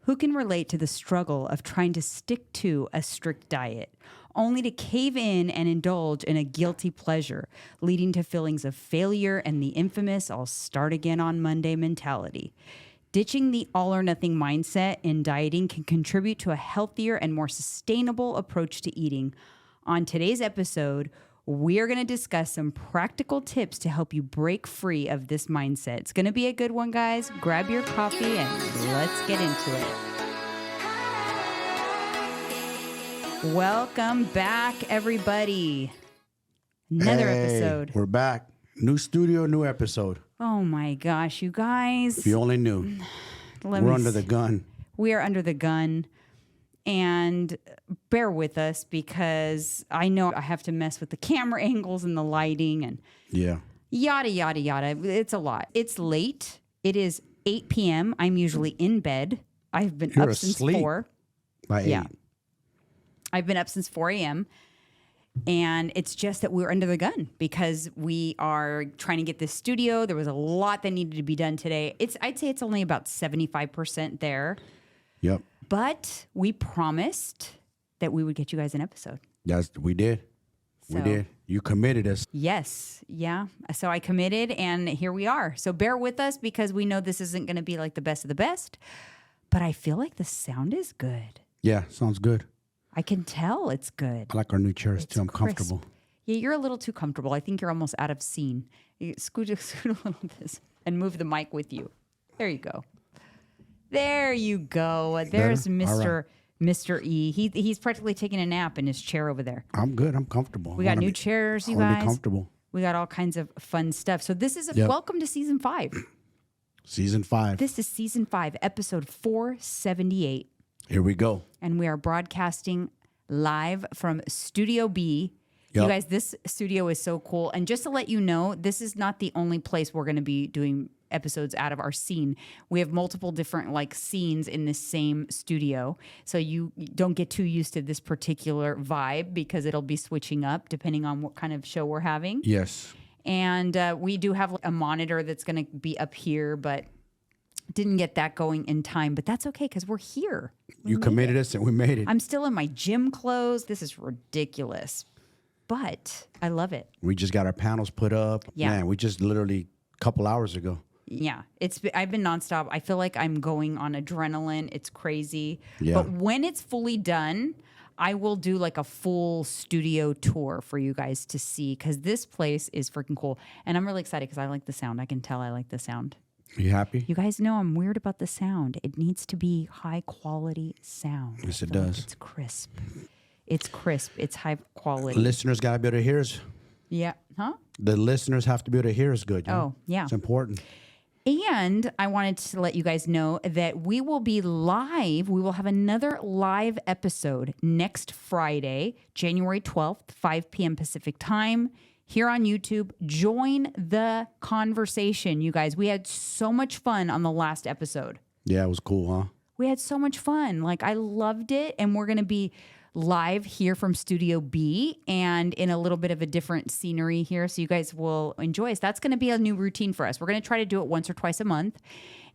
Who can relate to the struggle of trying to stick to a strict diet, only to cave in and indulge in a guilty pleasure, leading to feelings of failure and the infamous "I'll start again on Monday" mentality? Ditching the all-or-nothing mindset in dieting can contribute to a healthier and more sustainable approach to eating. On today's episode, we are going to discuss some practical tips to help you break free of this mindset. It's going to be a good one, guys. Grab your coffee and let's get into it. Welcome back, everybody. Another episode. We're back. New studio, new episode. Oh my gosh, you guys. If you only knew. We're under the gun. We are under the gun. And bear with us because I know I have to mess with the camera angles and the lighting and yada, yada, yada. It's a lot. It's late. It is 8 p.m. I'm usually in bed. I've been up since 4. By 8. Yeah. I've been up since 4 a.m. And it's just that we're under the gun because we are trying to get this studio. There was a lot that needed to be done today. I'd say it's only about 75% there. Yep. But we promised that we would get you guys an episode. Yes, we did. We did. You committed us. Yes. Yeah. So I committed and here we are. So bear with us because we know this isn't going to be like the best of the best. But I feel like the sound is good. Yeah, sounds good. I can tell it's good. I like our new chairs too. I'm crisp. comfortable. Yeah, you're a little too comfortable. I think you're almost out of scene. You scoot a little this and move the mic with you. There you go. There you go. There's Mr. E. He's practically taking a nap in his chair over there. I'm good. I'm comfortable. We got new chairs, you guys. Comfortable. We got all kinds of fun stuff. So this is welcome to season 5. Season 5. This is season 5, episode 478. Here we go. And we are broadcasting live from Studio B. Yep. You guys, this studio is so cool. And just to let you know, this is not the only place we're going to be doing episodes out of our scene. We have multiple different scenes in this same studio. So you don't get too used to this particular vibe because it'll be switching up depending on what kind of show we're having. Yes. And we do have a monitor that's going to be up here, but didn't get that going in time. But that's okay because we're here. You committed us and we made it. I'm still in my gym clothes. This is ridiculous. But I love it. We just got our panels put up. Yeah. Man, we just literally a couple hours ago. Yeah, I've been nonstop. I feel like I'm going on adrenaline. It's crazy. Yeah. But when it's fully done, I will do a full studio tour for you guys to see because this place is freaking cool. And I'm really excited because I like the sound. I can tell I like the sound. Are you happy? You guys know I'm weird about the sound. It needs to be high quality sound. Yes, it does. It's crisp. It's crisp. It's high quality. Listeners got to be able to hear us. Yeah. Huh? The listeners have to be able to hear us good. Oh, yeah. It's important. And I wanted to let you guys know that we will be live. We will have another live episode next Friday, January 12th, 5 p.m. Pacific time here on YouTube. Join the conversation, you guys. We had so much fun on the last episode. Yeah, it was cool, huh? We had so much fun. I loved it. And we're going to be live here from Studio B and in a little bit of a different scenery here. So you guys will enjoy us. That's going to be a new routine for us. We're going to try to do it once or twice a month.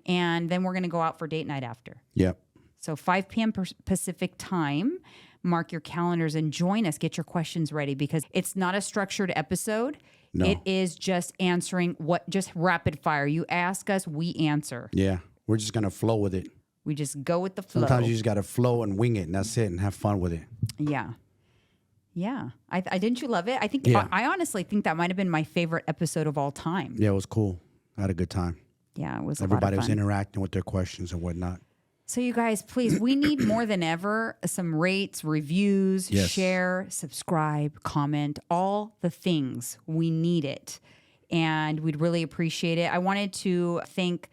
And then we're going to go out for date night after. Yep. So 5 p.m. Pacific time. Mark your calendars and join us. Get your questions ready because it's not a structured episode. No. It is just answering just rapid fire. You ask us, we answer. Yeah. We're just going to flow with it. We just go with the flow. Sometimes you just got to flow and wing it, and that's it, and have fun with it. Yeah. Yeah. I didn't you love it? I think I honestly think that might have been my favorite episode of all time. Yeah, it was cool. I had a good time. Yeah, it was Everybody a lot of fun. was interacting with their questions and whatnot. So you guys, please, we need more than ever some rates, reviews, Yes. share, subscribe, comment, all the things. We need it. And we'd really appreciate it. I wanted to thank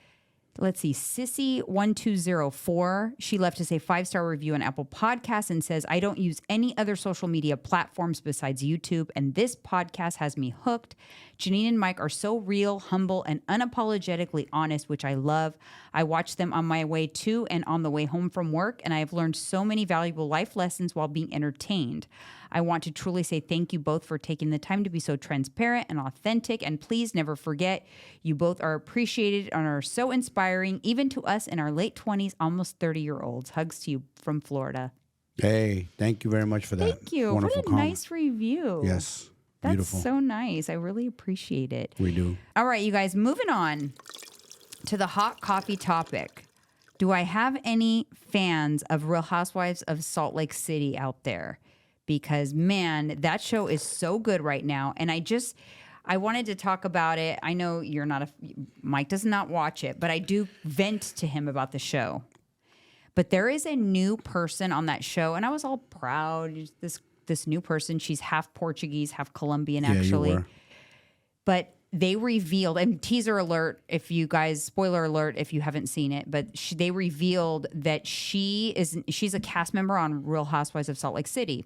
Sissy1204. She left us a 5-star review on Apple Podcasts and says, I don't use any other social media platforms besides YouTube, and this podcast has me hooked. Janine and Mike are so real, humble, and unapologetically honest, which I love. I watch them on my way to and on the way home from work, and I have learned so many valuable life lessons while being entertained. I want to truly say thank you both for taking the time to be so transparent and authentic. And please never forget, you both are appreciated and are so inspiring, even to us in our late 20s, almost 30-year-olds. Hugs to you from Florida. Hey, thank you very much for that. Thank you. Wonderful What a comment. nice review. Yes. That's Beautiful. so nice. I really appreciate it. We do. All right, you guys, moving on to the hot coffee topic. Do I have any fans of Real Housewives of Salt Lake City out there? Because, man, that show is so good right now. And I wanted to talk about it. I know Mike does not watch it, but I do vent to him about the show. But there is a new person on that show, and I was all proud. This new person, she's half Portuguese, half Colombian, actually. Yeah, you were. But they revealed, and teaser alert, spoiler alert if you haven't seen it, but they revealed that she's a cast member on Real Housewives of Salt Lake City.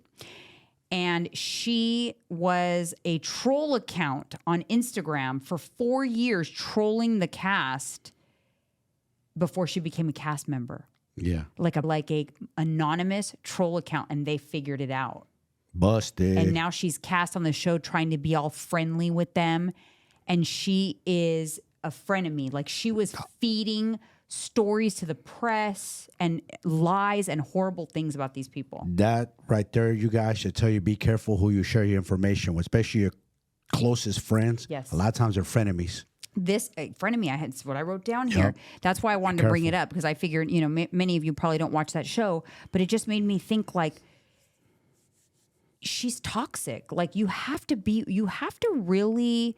And she was a troll account on Instagram for 4 years, trolling the cast before she became a cast member. Yeah. Like a anonymous troll account, and they figured it out. Busted. And now she's cast on the show trying to be all friendly with them. And she is a frenemy. Like, she was feeding stories to the press and lies and horrible things about these people. That right there, you guys should tell you, be careful who you share your information with, especially your closest friends. Yes. A lot of times they're frenemies. This frenemy, it's what I wrote down here. Yep. That's why I wanted to bring it up, because I figured, many of you probably don't watch that show, but it just made me think, like, she's toxic. Like, you have to really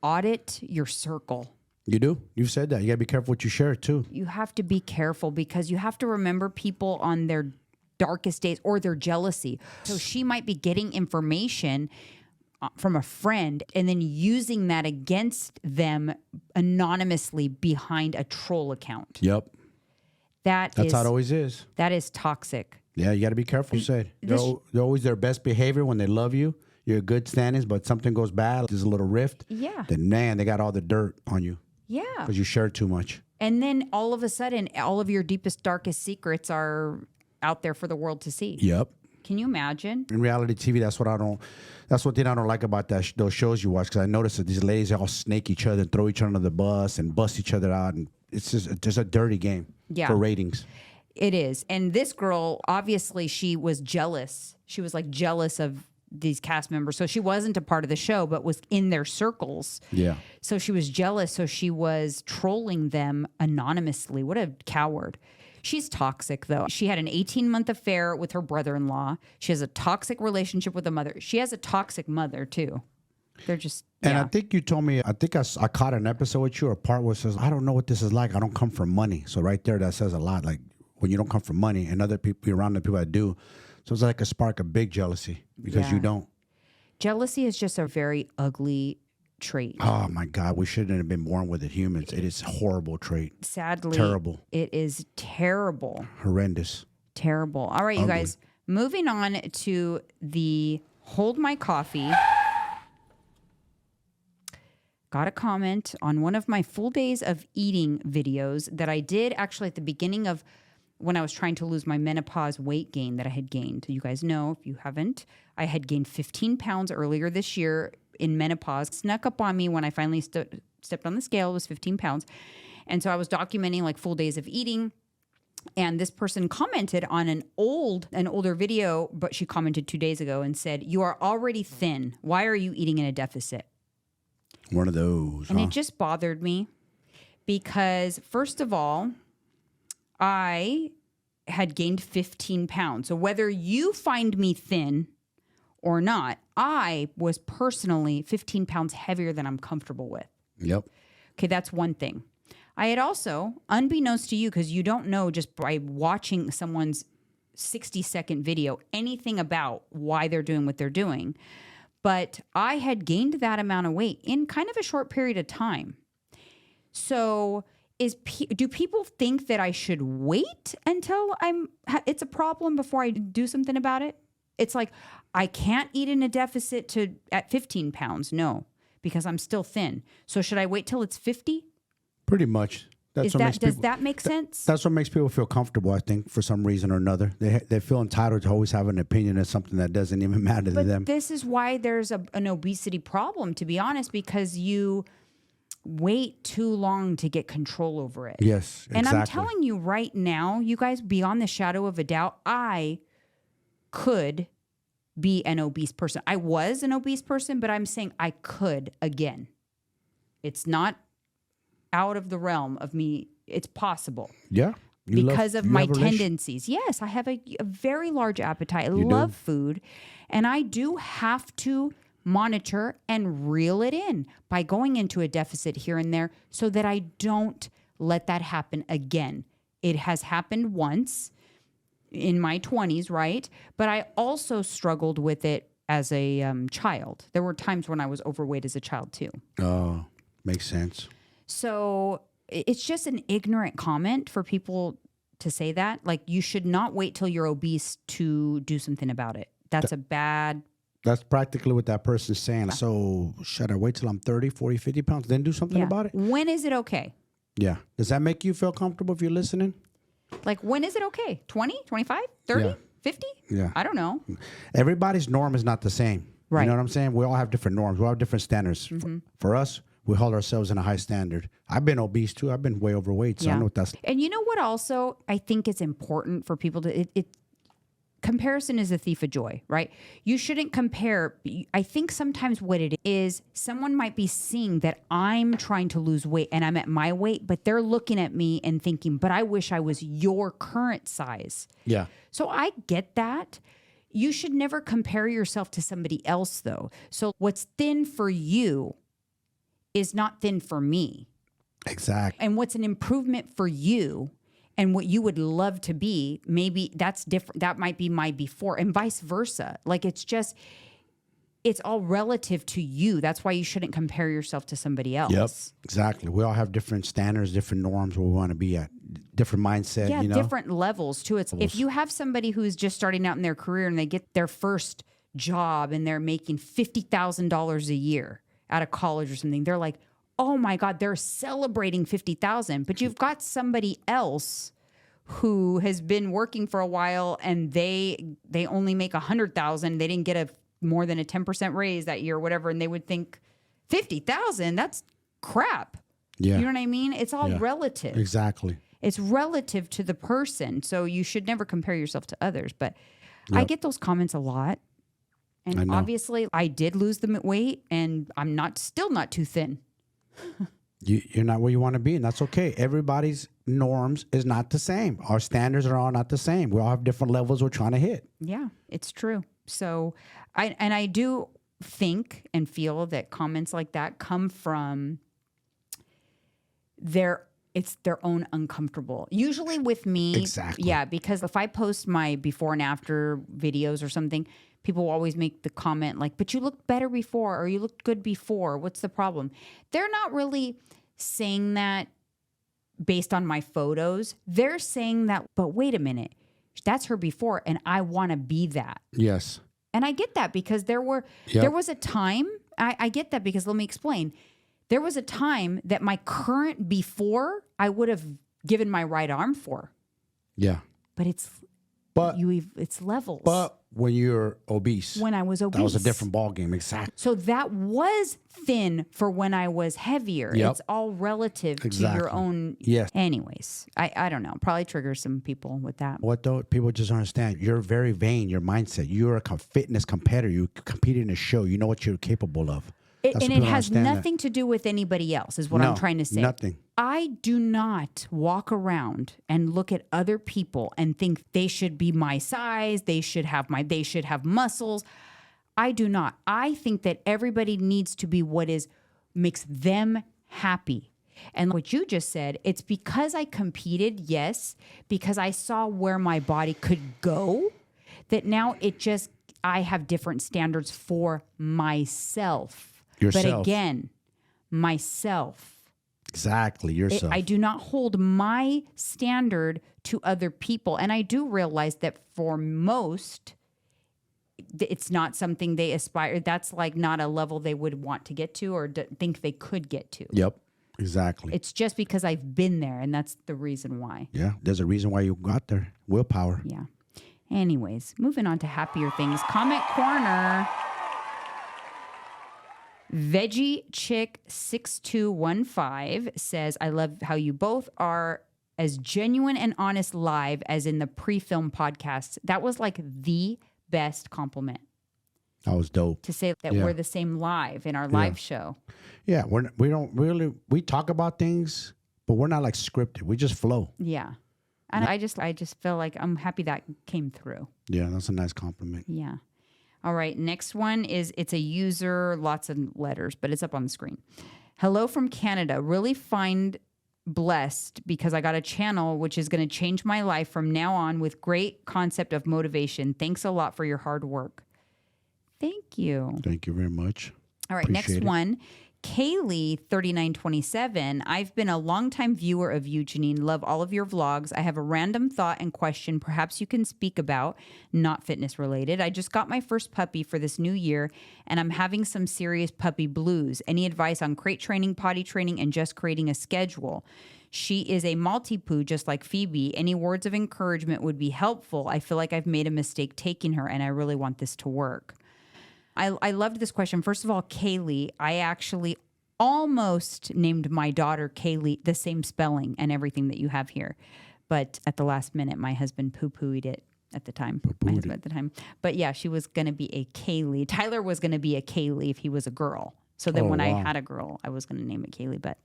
audit your circle. You do? You've said that. You got to be careful what you share, too. You have to be careful, because you have to remember people on their darkest days or their jealousy. So she might be getting information from a friend and then using that against them anonymously behind a troll account. Yep. That's how it always is. That is toxic. Yeah, you got to be careful. You said they're always their best behavior when they love you. You're good standings, but something goes bad, there's a little rift. Yeah. Then, man, they got all the dirt on you. Yeah. Because you share too much. And then all of a sudden, all of your deepest, darkest secrets are out there for the world to see. Yep. Can you imagine? In reality TV, that's what thing I don't like about those shows you watch, because I notice that these ladies all snake each other and throw each other under the bus and bust each other out, and it's just a dirty game for ratings. It is. And this girl, obviously, she was jealous. She was like jealous of these cast members. So she wasn't a part of the show, but was in their circles. Yeah. So she was jealous. So she was trolling them anonymously. What a coward. She's toxic, though. She had an 18-month affair with her brother-in-law. She has a toxic relationship with a mother. She has a toxic mother, too. They're just... And I think you told me, I caught an episode with you, or a part where it says, I don't know what this is like. I don't come from money. So right there, that says a lot. Like, when you don't come from money, and other people, you're around the people that do. So it's like a spark of big jealousy, because you don't. Jealousy is just a very ugly trait. Oh my God, we shouldn't have been born with it, humans. It is a horrible trait. Sadly. Terrible. It is terrible. Horrendous. Terrible. All right, you guys, moving on to the Hold My Coffee. Got a comment on one of my full days of eating videos that I did actually at the beginning of when I was trying to lose my menopause weight gain that I had gained. You guys know, if you haven't, I had gained 15 pounds earlier this year in menopause. Snuck up on me when I finally stepped on the scale. It was 15 pounds. And so I was documenting like full days of eating. And this person commented on an older video, but she commented 2 days ago and said, "You are already thin. Why are you eating in a deficit?" One of those. And it just bothered me because, first of all, I had gained 15 pounds. So whether you find me thin or not, I was personally 15 pounds heavier than I'm comfortable with. Yep. Okay, that's one thing. I had also, unbeknownst to you, because you don't know just by watching someone's 60-second video anything about why they're doing what they're doing, but I had gained that amount of weight in kind of a short period of time. So do people think that I should wait until it's a problem before I do something about it? It's like, I can't eat in a deficit at 15 pounds. No, because I'm still thin. So should I wait till it's 50? Pretty much. That's what makes Does people, that make sense? That's what makes people feel comfortable, I think, for some reason or another. They feel entitled to always have an opinion of something that doesn't even matter to them. This is why there's an obesity problem, to be honest, because you wait too long to get control over it. Yes, exactly. And I'm telling you right now, you guys, beyond the shadow of a doubt, I could be an obese person. I was an obese person, but I'm saying I could again. It's not out of the realm of me. It's possible. Yeah. Because of my tendencies. Yes, I have a very large appetite. I love food. And I do have to monitor and reel it in by going into a deficit here and there so that I don't let that happen again. It has happened once in my 20s, right? But I also struggled with it as a child. There were times when I was overweight as a child too. Oh, makes sense. So it's just an ignorant comment for people to say that. Like, you should not wait till you're obese to do something about it. That's a bad... That's practically what that person's saying. So should I wait till I'm 30, 40, 50 pounds, then do something about it? When is it okay? Yeah. Does that make you feel comfortable if you're listening? Like, when is it okay? 20, 25, 30, Yeah. 50? Yeah. I don't know. Everybody's norm is not the same. Right. You know what I'm saying? We all have different norms. We all have different standards. For us, we hold ourselves in a high standard. I've been obese too. I've been way overweight. So I know what that's. And you know what also I think is important for people to... Comparison is a thief of joy, right? You shouldn't compare. I think sometimes what it is, someone might be seeing that I'm trying to lose weight and I'm at my weight, but they're looking at me and thinking, but I wish I was your current size. Yeah. So I get that. You should never compare yourself to somebody else, though. So what's thin for you is not thin for me. Exactly. And what's an improvement for you and what you would love to be, maybe that's different. That might be my before, and vice versa. Like, it's all relative to you. That's why you shouldn't compare yourself to somebody else. Yep, exactly. We all have different standards, different norms where we want to be at, different mindset. Yeah, you know? different levels too. If you have somebody who's just starting out in their career and they get their first job and they're making $50,000 a year out of college or something, they're like, oh my God, they're celebrating 50,000. But you've got somebody else who has been working for a while and they only make 100,000. They didn't get more than a 10% raise that year or whatever. And they would think 50,000, that's crap. Yeah. You know what I mean? It's all relative. Exactly. It's relative to the person. So you should never compare yourself to others. But I get those comments a lot. And obviously I did lose the weight and I'm still not too thin. You're not where you want to be, and that's okay. Everybody's norms is not the same. Our standards are all not the same. We all have different levels we're trying to hit. Yeah, it's true. So I do think and feel that comments like that come from it's their own uncomfortable. Usually with me. Exactly. Yeah, because if I post my before and after videos or something, people will always make the comment like, but you looked better before, or you looked good before. What's the problem? They're not really saying that based on my photos. They're saying that, but wait a minute, that's her before, and I want to be that. Yes. And I get that because there was a time, I get that because let me explain. There was a time that my current before I would have given my right arm for. Yeah. But it's levels. But when you're obese. When I was obese. That was a different ballgame. Exactly. So that was thin for when I was heavier. Yep. It's all relative to your own. Yes. Anyways, I don't know. Probably triggers some people with that. What though? People just understand. You're very vain. Your mindset. You're a fitness competitor. You compete in a show. You know what you're capable of. And it has nothing to do with anybody else, is what I'm trying to say. Nothing. I do not walk around and look at other people and think they should be my size. They should have muscles. I do not. I think that everybody needs to be what makes them happy. And what you just said, it's because I competed, yes, because I saw where my body could go, that now I have different standards for myself. Yourself. But again, myself. Exactly, yourself. I do not hold my standard to other people. And I do realize that for most, it's not something they aspire. That's like not a level they would want to get to or think they could get to. Yep. Exactly. It's just because I've been there, and that's the reason why. Yeah. There's a reason why you got there. Willpower. Yeah. Anyways, moving on to happier things. Comment corner. Veggie Chick 6215 says, I love how you both are as genuine and honest live as in the pre-film podcasts. That was like the best compliment. That was dope. To say that we're the same live in our live show. Yeah, we don't really, we talk about things, but we're not like scripted. We just flow. Yeah. And I just feel like I'm happy that came through. Yeah, that's a nice compliment. Yeah. All right, next one is, it's a user, lots of letters, but it's up on the screen. Hello from Canada. Really find blessed because I got a channel which is going to change my life from now on with great concept of motivation. Thanks a lot for your hard work. Thank you. Thank you very much. All right, Appreciate next one. Kaylee 3927. I've been a longtime viewer of you, Janine. Love all of your vlogs. I have a random thought and question perhaps you can speak about, not fitness related. I just got my first puppy for this new year and I'm having some serious puppy blues. Any advice on crate training, potty training, and just creating a schedule? She is a Maltipoo just like Phoebe. Any words of encouragement would be helpful. I feel like I've made a mistake taking her and I really want this to work. I loved this question. First of all, Kaylee, I actually almost named my daughter Kaylee, the same spelling and everything that you have here. But at the last minute, my husband poo-pooed it at the time. My husband at the time. But yeah, she was going to be a Kaylee. Tyler was going to be a Kaylee if he was a girl. So then I had a girl, I was going to name it Kaylee. But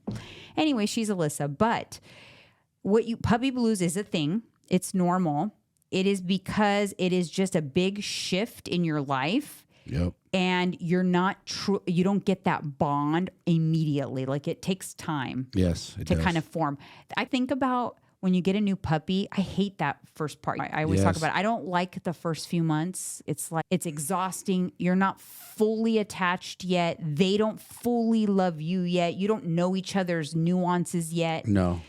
anyway, she's Alyssa. But puppy blues is a thing. It's normal. It is because it is just a big shift in your life. Yep. And you're not you don't get that bond immediately. Like it takes time. Yes, it to does. kind of form. I think about when you get a new puppy, I hate that first part. I always talk about it. I don't like the first few months. It's like, it's exhausting. You're not fully attached yet. They don't fully love you yet. You don't know each other's nuances yet. No.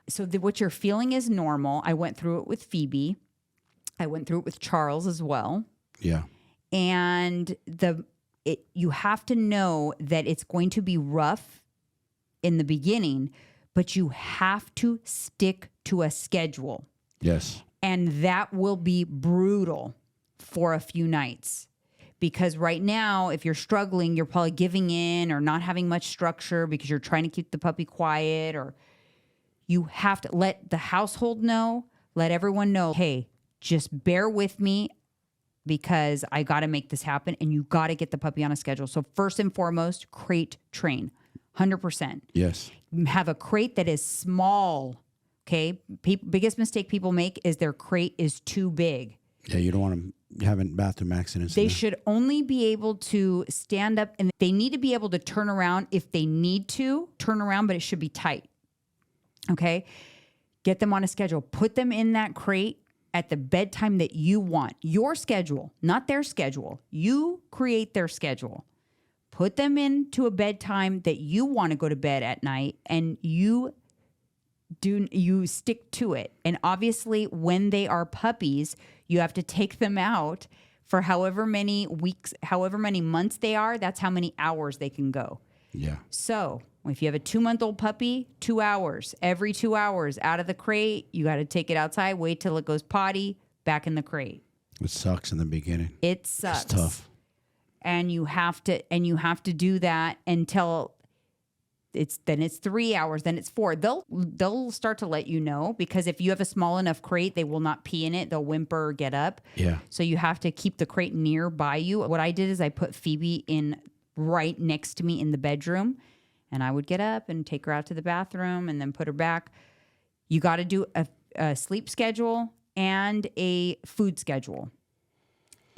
So what you're feeling is normal. I went through it with Phoebe. I went through it with Charles as well. Yeah. And you have to know that it's going to be rough in the beginning, but you have to stick to a schedule. Yes. And that will be brutal for a few nights. Because right now, if you're struggling, you're probably giving in or not having much structure because you're trying to keep the puppy quiet, or you have to let the household know, let everyone know, hey, just bear with me, because I got to make this happen and you got to get the puppy on a schedule. So first and foremost, crate train, 100%. Yes. Have a crate that is small, okay? Biggest mistake people make is their crate is too big. Yeah, you don't want them having bathroom accidents. They should only be able to stand up, and they need to be able to turn around if they need to turn around, but it should be tight, okay? Get them on a schedule. Put them in that crate at the bedtime that you want. Your schedule, not their schedule. You create their schedule. Put them into a bedtime that you want to go to bed at night, and you stick to it. And obviously, when they are puppies, you have to take them out for however many weeks, however many months they are. That's how many hours they can go. Yeah. So if you have a 2-month-old puppy, 2 hours, every 2 hours out of the crate, you got to take it outside, wait till it goes potty, back in the crate. It sucks in the beginning. It sucks. It's tough. And you have to do that until it's 3 hours, then it's 4. They'll start to let you know, because if you have a small enough crate, they will not pee in it. They'll whimper or get up. Yeah. So you have to keep the crate nearby you. What I did is I put Phoebe in right next to me in the bedroom, and I would get up and take her out to the bathroom and then put her back. You got to do a sleep schedule and a food schedule,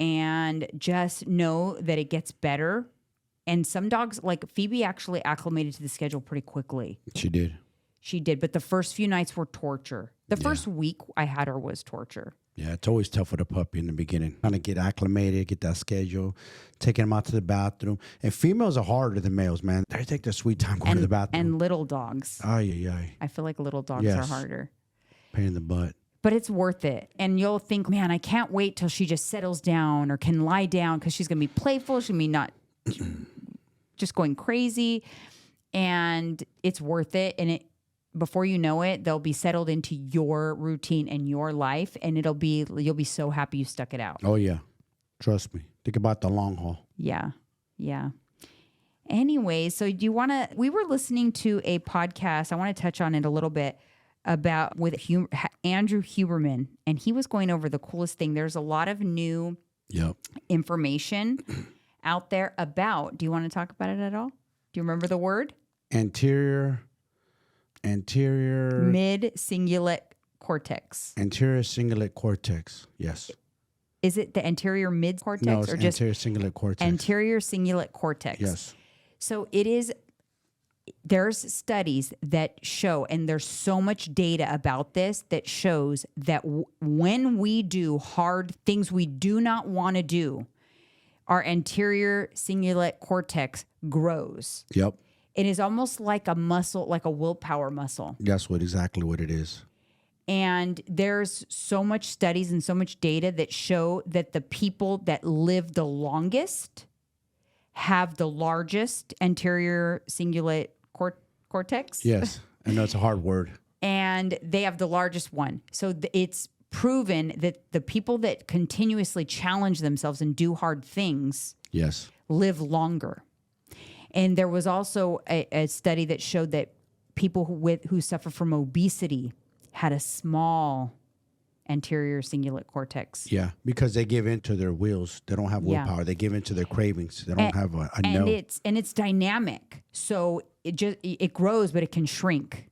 and just know that it gets better. And some dogs, like Phoebe, actually acclimated to the schedule pretty quickly. She did. She did, but the first few nights were torture. The first week I had her was torture. Yeah, it's always tough with a puppy in the beginning. Trying to get acclimated, get that schedule, taking them out to the bathroom. And females are harder than males, man. They take their sweet time going to the bathroom. And little dogs. Ay. I feel like little dogs are harder. Pain in the butt. But it's worth it. And you'll think, man, I can't wait till she just settles down or can lie down, because she's going to be playful. She's going to be not just going crazy. and it's worth it. And before you know it, they'll be settled into your routine and your life, and you'll be so happy you stuck it out. Oh yeah, trust me. Think about the long haul. Yeah. Anyway, so we were listening to a podcast. I want to touch on it a little bit with Andrew Huberman, and he was going over the coolest thing. There's a lot of new information out there about. Do you want to talk about it at all? Do you remember the word? Anterior mid-cingulate cortex. Anterior cingulate cortex. Yes. Is it the anterior mid-cortex No, it's or just anterior cingulate cortex? Anterior cingulate cortex. Yes. So it is. There's studies that show, and there's so much data about this that shows that when we do hard things we do not want to do, our anterior cingulate cortex grows. Yep. It is almost like a muscle, like a willpower muscle. That's exactly what it is. And there's so much studies and so much data that show that the people that live the longest have the largest anterior cingulate cortex. Yes. I know it's a hard word. And they have the largest one. So it's proven that the people that continuously challenge themselves and do hard things live longer. And there was also a study that showed that people who suffer from obesity had a small anterior cingulate cortex. Yeah, because they give in to their wills. They don't have willpower. Yeah. They give in to their cravings. They don't have a no. It's dynamic. So it grows, but it can shrink.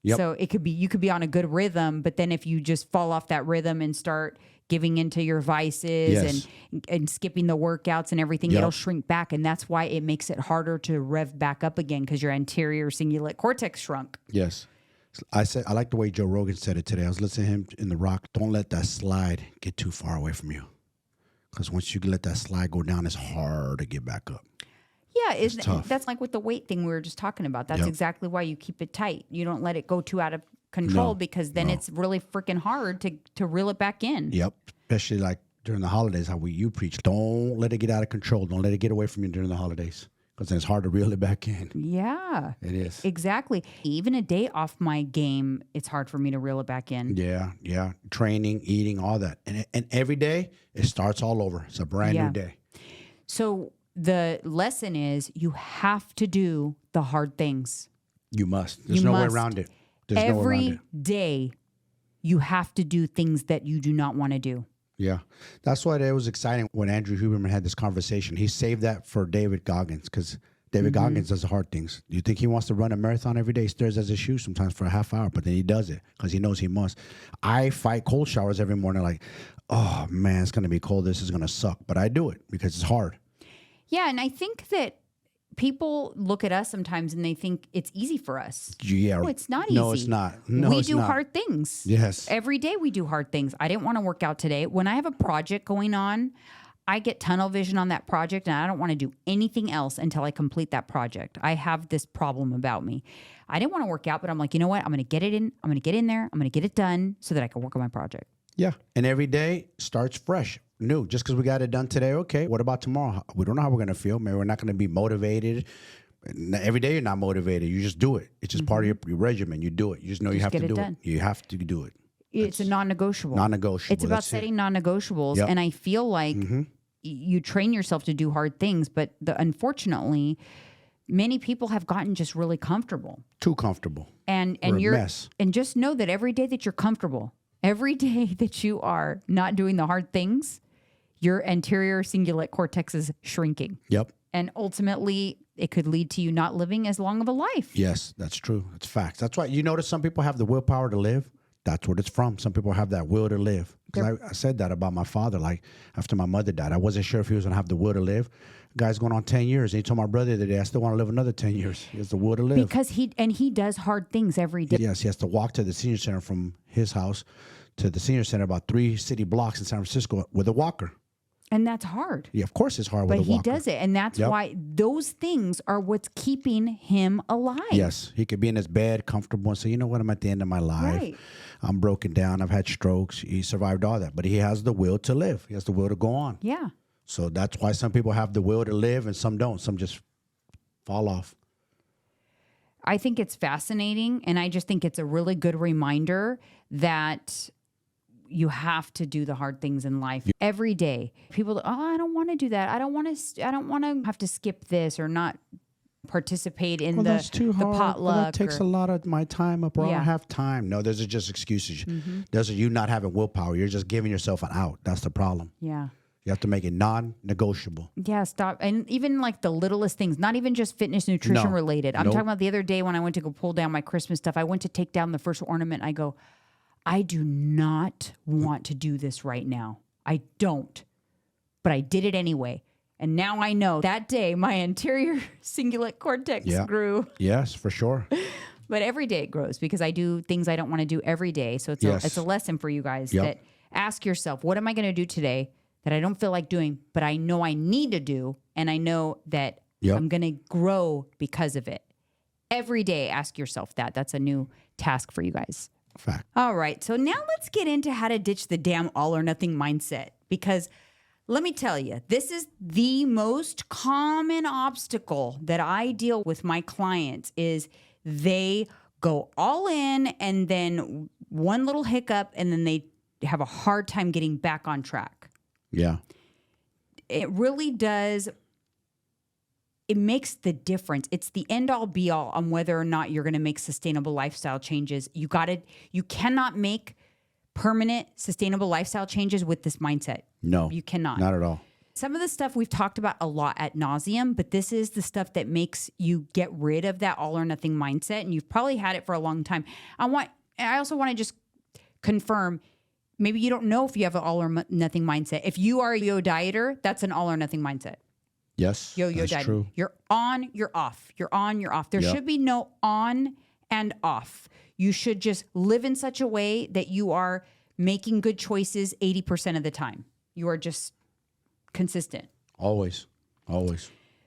Yep. So you could be on a good rhythm, but then if you just fall off that rhythm and start giving into your vices and skipping the workouts and everything, it'll shrink back. And that's why it makes it harder to rev back up again, because your anterior cingulate cortex shrunk. Yes. I like the way Joe Rogan said it today. I was listening to him in The Rock. Don't let that slide get too far away from you, because once you let that slide go down, it's hard to get back up. Yeah, it's tough. That's like with the weight thing we were just talking about. That's exactly why you keep it tight. You don't let it go too out of control, because then it's really freaking hard to reel it back in. Yep, especially like during the holidays, how you preach. Don't let it get out of control. Don't let it get away from you during the holidays, because then it's hard to reel it back in. Yeah. It is. Exactly. Even a day off my game, it's hard for me to reel it back in. Yeah. Training, eating, all that. And every day, it starts all over. It's a brand new day. So the lesson is you have to do the hard things. You must. There's no way around it. Every day, you have to do things that you do not want to do. Yeah. That's why it was exciting when Andrew Huberman had this conversation. He saved that for David Goggins, because David Goggins does the hard things. Do you think he wants to run a marathon every day? He stares at his shoes sometimes for a half hour, but then he does it because he knows he must. I fight cold showers every morning like, oh, man, it's going to be cold. This is going to suck. But I do it because it's hard. Yeah, and I think that people look at us sometimes and they think it's easy for us. Yeah. No, it's not easy. No, it's not. No, we do hard things. Yes. Every day we do hard things. I didn't want to work out today. When I have a project going on, I get tunnel vision on that project, and I don't want to do anything else until I complete that project. I have this problem about me. I didn't want to work out, but I'm like, you know what? I'm going to get it in. I'm going to get in there. I'm going to get it done so that I can work on my project. Yeah. And every day starts fresh, new. Just because we got it done today, okay, what about tomorrow? We don't know how we're going to feel. Maybe we're not going to be motivated. Every day you're not motivated. You just do it. It's just part of your regimen. You do it. You just know you have to do it. You have to do it. It's a non-negotiable. Non-negotiable. It's about setting non-negotiables. Yep. And I feel like you train yourself to do hard things, but unfortunately, many people have gotten just really comfortable. Too comfortable. And you're a mess. And just know that every day that you're comfortable, every day that you are not doing the hard things, your anterior cingulate cortex is shrinking. Yep. And ultimately, it could lead to you not living as long of a life. Yes, that's true. That's facts. That's why you notice some people have the willpower to live. That's what it's from. Some people have that will to live. Because I said that about my father. Like, after my mother died, I wasn't sure if he was going to have the will to live. Guy's going on 10 years. And he told my brother the other day, I still want to live another 10 years. He has the will to live. Because he does hard things every day. Yes, he has to walk to the senior center from his house to the senior center, about 3 city blocks in San Francisco, with a walker. And that's hard. Yeah, of course it's hard with a walker. But he does it. And that's why those things are what's keeping him alive. Yes. He could be in his bed, comfortable, and say, you know what, I'm at the end of my life. Right. I'm broken down. I've had strokes. He survived all that. But he has the will to live. He has the will to go on. Yeah. So that's why some people have the will to live and some don't. Some just fall off. I think it's fascinating, and I just think it's a really good reminder that you have to do the hard things in life every day. People, I don't want to do that. I don't want to have to skip this or not participate in that's too the hard. potluck. That takes a lot of my time up, or I don't have time. No, those are just excuses. Those are you not having willpower. You're just giving yourself an out. That's the problem. Yeah. You have to make it non-negotiable. Yeah, stop. And even like the littlest things, not even just fitness, nutrition related. I'm talking about the other day when I went to go pull down my Christmas stuff. I went to take down the first ornament. I go, I do not want to do this right now. I don't. But I did it anyway. And now I know that day my anterior cingulate cortex grew. Yes, for sure. But every day it grows because I do things I don't want to do every day. So it's a lesson for you guys that ask yourself, what am I going to do today that I don't feel like doing, but I know I need to do, and I know that I'm going to grow because of it. Every day, ask yourself that. That's a new task for you guys. Fact. All right. So now let's get into how to ditch the damn all or nothing mindset. Because let me tell you, this is the most common obstacle that I deal with my clients is they go all in and then one little hiccup and then they have a hard time getting back on track. Yeah. It really does. It makes the difference. It's the end all be all on whether or not you're going to make sustainable lifestyle changes. You cannot make permanent sustainable lifestyle changes with this mindset. No, you cannot. Not at all. Some of the stuff we've talked about a lot ad nauseum, but this is the stuff that makes you get rid of that all or nothing mindset. And you've probably had it for a long time. I also want to just confirm, maybe you don't know if you have an all or nothing mindset. If you are a yo dieter, that's an all or nothing mindset. Yes, yo-yo that's dieting. true. You're on, you're off. You're on, you're off. There should be no on and off. You should just live in such a way that you are making good choices 80% of the time. You are just consistent. Always.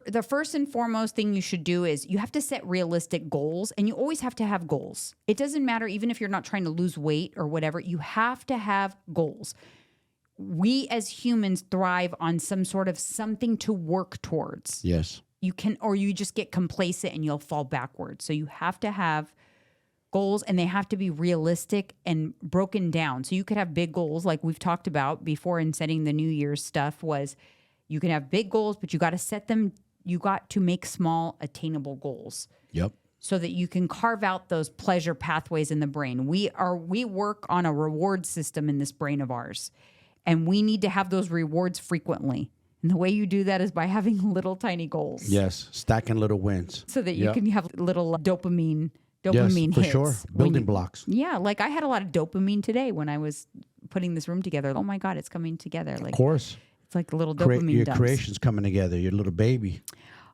The first and foremost thing you should do is you have to set realistic goals, and you always have to have goals. It doesn't matter, even if you're not trying to lose weight or whatever, you have to have goals. We as humans thrive on some sort of something to work towards. Yes. You can, or you just get complacent and you'll fall backwards. So you have to have goals, and they have to be realistic and broken down. So you could have big goals like we've talked about before in setting the New Year's stuff was you can have big goals, but you got to set them. You got to make small attainable goals. Yep. So that you can carve out those pleasure pathways in the brain. We work on a reward system in this brain of ours. And we need to have those rewards frequently. And the way you do that is by having little tiny goals. Yes, stacking little wins. So that you can have little dopamine yes, hits. for sure. Building blocks. Yeah, like I had a lot of dopamine today when I was putting this room together. Oh my God, it's coming together. Like, of course. It's like a little dopamine Your dumps. creation's coming together, your little baby.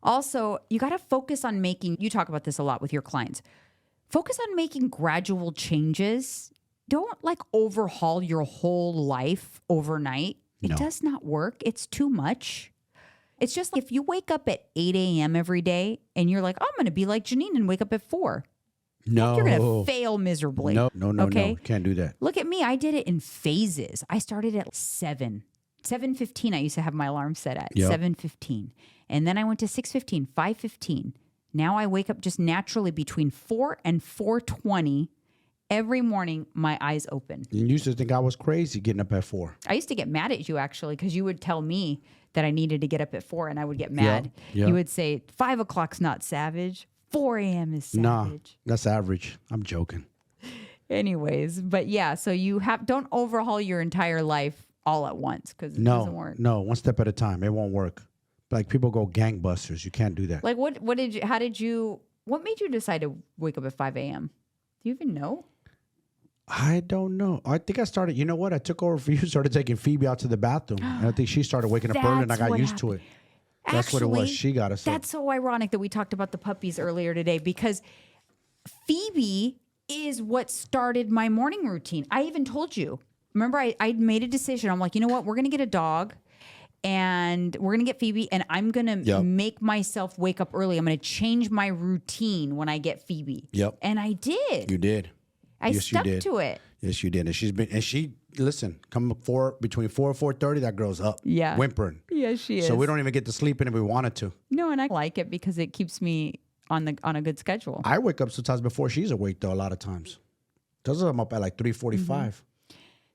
Also, you got to focus on you talk about this a lot with your clients. Focus on making gradual changes. Don't like overhaul your whole life overnight. It does not work. It's too much. It's just like if you wake up at 8 a.m. every day and you're like, I'm going to be like Janine and wake up at 4. No. You're going to fail miserably. No. Okay? Can't do that. Look at me. I did it in phases. I started at 7. 7:15 I used to have my alarm set at. 7:15. And then I went to 6:15, 5:15. Now I wake up just naturally between 4 and 4:20. Every morning, my eyes open. You used to think I was crazy getting up at 4. I used to get mad at you, actually, because you would tell me that I needed to get up at 4, and I would get mad. Yeah. You would say, 5 o'clock's not savage. 4 a.m. is savage. Nah, that's average. I'm joking. Anyways, but yeah, so don't overhaul your entire life all at once, because it doesn't work. No, one step at a time. It won't work. Like people go gangbusters. You can't do that. Like what made you decide to wake up at 5 a.m.? Do you even know? I don't know. I think I started, you know what? I took over for you, started taking Phoebe out to the bathroom. And I think she started waking up early and I got used to it. That's what it was. She got us up. That's so ironic that we talked about the puppies earlier today, because Phoebe is what started my morning routine. I even told you. Remember, I made a decision. I'm like, you know what? We're going to get a dog and we're going to get Phoebe, and I'm going to make myself wake up early. I'm going to change my routine when I get Phoebe. Yep. And I did. You did. I stuck to it. Yes, you did. And listen, come between 4 and 4:30, that girl's up. Yeah. Whimpering. Yeah, she is. So we don't even get to sleep in if we wanted to. No, and I like it because it keeps me on a good schedule. I wake up sometimes before she's awake, though, a lot of times. Those I'm up at like 3:45.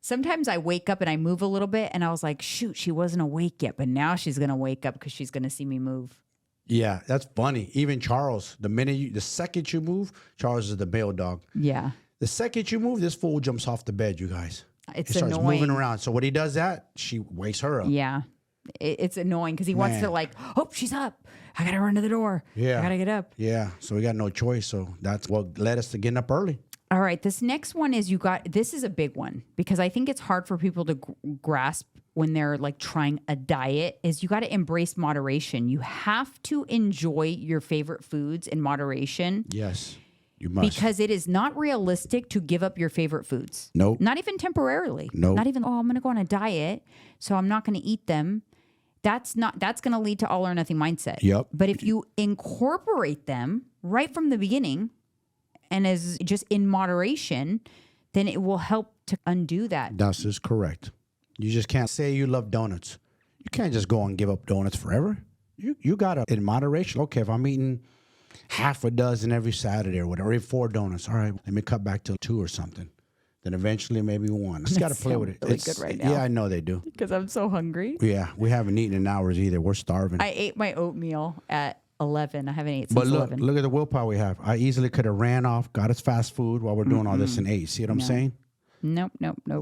Sometimes I wake up and I move a little bit, and I was like, shoot, she wasn't awake yet, but now she's gonna wake up because she's gonna see me move. Yeah, that's funny. Even Charles, the second you move, Charles is the male dog. Yeah, The second you move, this fool jumps off the bed, you guys. it's He starts annoying. moving around. So when he does that, she wakes her up. Yeah, it's annoying because he wants to like, oh, she's up. I gotta run to the door. Yeah. I gotta get up. Yeah, so we got no choice. So that's what led us to getting up early. All right, this next one is this is a big one because I think it's hard for people to grasp when they're like trying a diet is you got to embrace moderation. You have to enjoy your favorite foods in moderation. Yes, you must. Because it is not realistic to give up your favorite foods. Nope. Not even temporarily. Nope. Not even, I'm going to go on a diet, so I'm not going to eat them. That's going to lead to all or nothing mindset. Yep. But if you incorporate them right from the beginning and as just in moderation, then it will help to undo that. That is correct. You just can't say you love donuts. You can't just go and give up donuts forever. You got to, in moderation, okay, if I'm eating half a dozen every Saturday or whatever, every 4 donuts, all right, let me cut back to 2 or something. Then eventually maybe 1. Just got to play with it. Really good right now. Yeah, I know they do. Because I'm so hungry. Yeah, we haven't eaten in hours either. We're starving. I ate my oatmeal at 11. I haven't ate since But look, 11. look at the willpower we have. I easily could have ran off, got us fast food while we're doing all this and ate. See what I'm saying? Nope.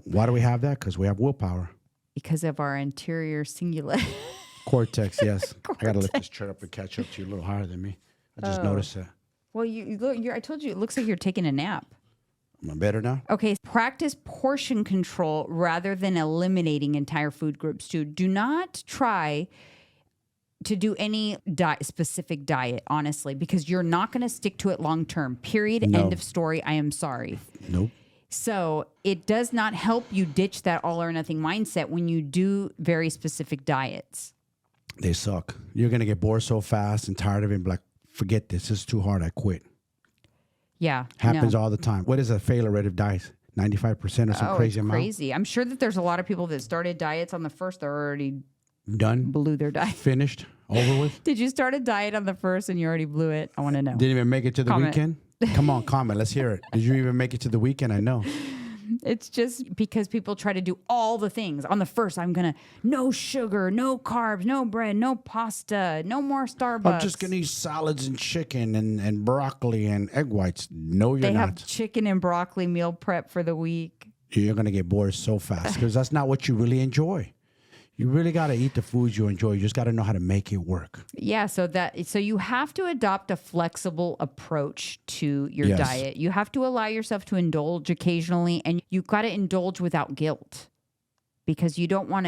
Why do we have that? Because we have willpower. Because of our anterior cingulate. Cortex, yes. I got to lift this chair up and catch up to you a little higher than me. I just noticed that. Well, you look. I told you it looks like you're taking a nap. Am I better now? Okay, practice portion control rather than eliminating entire food groups too. Do not try to do any specific diet, honestly, because you're not going to stick to it long term. Period. No. End of story. I am sorry. Nope. So it does not help you ditch that all or nothing mindset when you do very specific diets. They suck. You're going to get bored so fast and tired of it and be like, forget this. This is too hard. I quit. Yeah. Happens no. all the time. What is a failure rate of diets? 95% or some crazy it's amount? crazy. I'm sure that there's a lot of people that started diets on the first. They're already Done? blew their diet. Finished? Over with? Did you start a diet on the first and you already blew it? I want to know. Didn't even make it to the Comment. weekend? Come on, comment. Let's hear it. Did you even make it to the weekend? I know. It's just because people try to do all the things. On the first, I'm going to no sugar, no carbs, no bread, no pasta, no more Starbucks. I'm just going to eat salads and chicken and broccoli and egg whites. No, you're They not. have chicken and broccoli meal prep for the week. You're going to get bored so fast because that's not what you really enjoy. You really got to eat the foods you enjoy. You just got to know how to make it work. Yeah, so you have to adopt a flexible approach to your Yes. diet. You have to allow yourself to indulge occasionally, and you've got to indulge without guilt because you don't want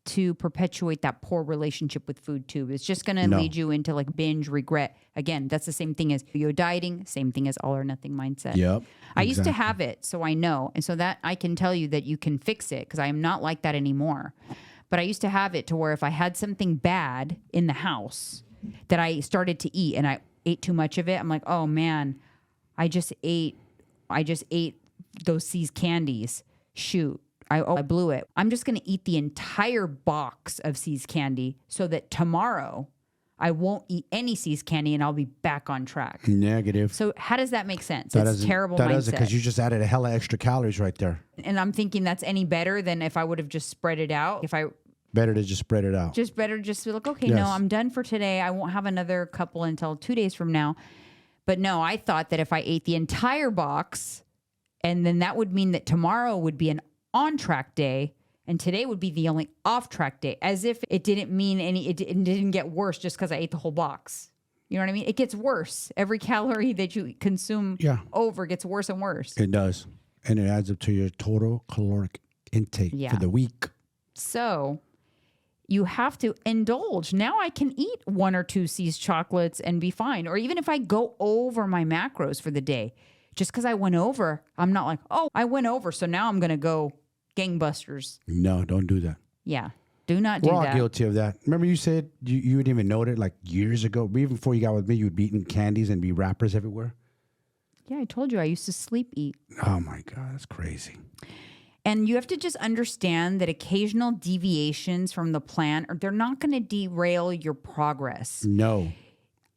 to perpetuate that poor relationship with food too. It's just going to No. lead you into like binge regret. Again, that's the same thing as yo dieting, same thing as all or nothing mindset. Yep. I used to exactly. have it, so I know. And so that I can tell you that you can fix it because I am not like that anymore. But I used to have it to where if I had something bad in the house that I started to eat and I ate too much of it, I'm like, oh man, I just ate those C's candies. Shoot, I blew it. I'm just going to eat the entire box of C's candy so that tomorrow I won't eat any C's candy and I'll be back on track. Negative. So how does that make sense? That It's doesn't- terrible That mindset. doesn't because you just added a hella extra calories right there. And I'm thinking that's any better than if I would have just spread it out. If I Better to just spread it out. just better just be like, okay, Yes. no, I'm done for today. I won't have another couple until 2 days from now. But no, I thought that if I ate the entire box, and then that would mean that tomorrow would be an on-track day, and today would be the only off-track day, as if it didn't mean it didn't get worse just because I ate the whole box. You know what I mean? It gets worse. Every calorie that you consume over gets worse and worse. It does. And it adds up to your total caloric intake for the week. So you have to indulge. Now I can eat 1 or 2 C's chocolates and be fine. Or even if I go over my macros for the day, just because I went over, I'm not like, oh, I went over, so now I'm going to go gangbusters. No, don't do that. Yeah. Do not do We're all that. guilty of that. Remember you said you didn't even know it like years ago, even before you got with me, you'd be eating candies and be wrappers everywhere. Yeah, I told you I used to sleep eat. Oh my God, that's crazy. And you have to just understand that occasional deviations from the plan, they're not going to derail your progress. No.